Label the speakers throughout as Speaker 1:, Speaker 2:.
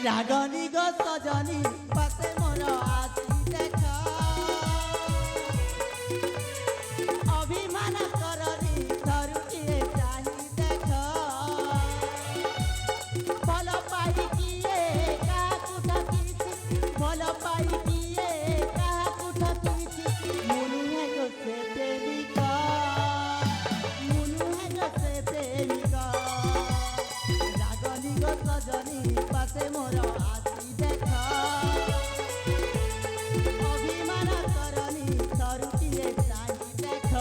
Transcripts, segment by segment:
Speaker 1: रागनी गो सजनी पासे मोर आसी देख अभिमान करनी धरुए चाही देख भल पाई किए काकु ठकिछि भल पाई किए काकु ठकिछि मुनु है गो से प्रेमिका मुनु है गो से प्रेमिका रागनी गो सजनी पासे मोर आसी देख अभिमान करनी धरुए चाही देख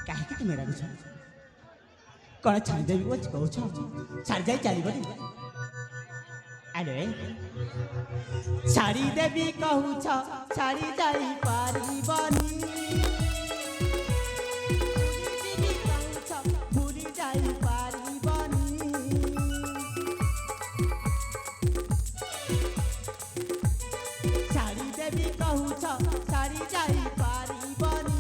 Speaker 1: काहे मेरा कुछ कौन छाड़ देवी वो कहू छाड़ जाई चली बड़ी अरे छाड़ी देवी कहू छाड़ी जाई पारी बनी भूली जाई पारी बनी छाड़ी देवी कहू छाड़ी जाई पारी बनी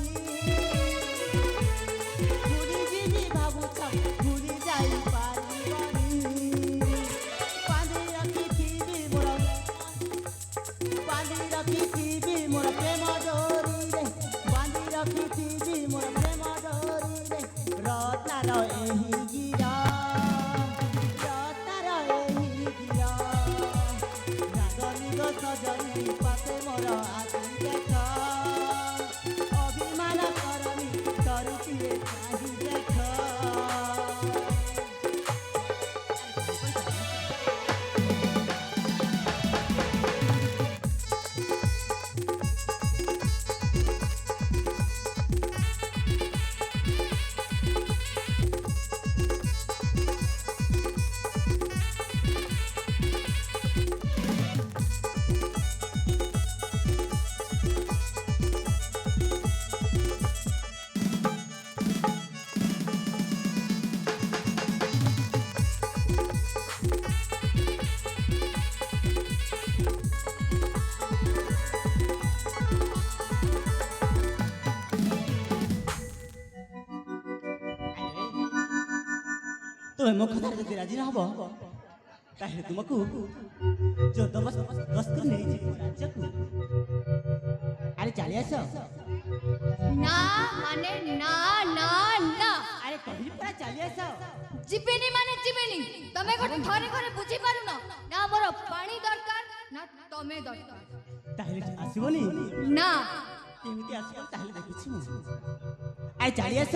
Speaker 1: अभिमान करनी धरुए चाही देख तुम्हें मो कथा जदि राजी न हब ताहे तुमको जो दस कर नहीं राज्य को अरे चली आस
Speaker 2: ना माने ना ना ना
Speaker 1: अरे कहली पूरा चली आस
Speaker 2: जिबेनी माने जिबेनी तमे को थरे घरे बुझी पारु ना मोर पानी दरकार ना तमे दरकार
Speaker 1: ताहे आसीबनी
Speaker 2: ना
Speaker 1: केमिति आसीबो ताहे देखिछि मु आइ चली आस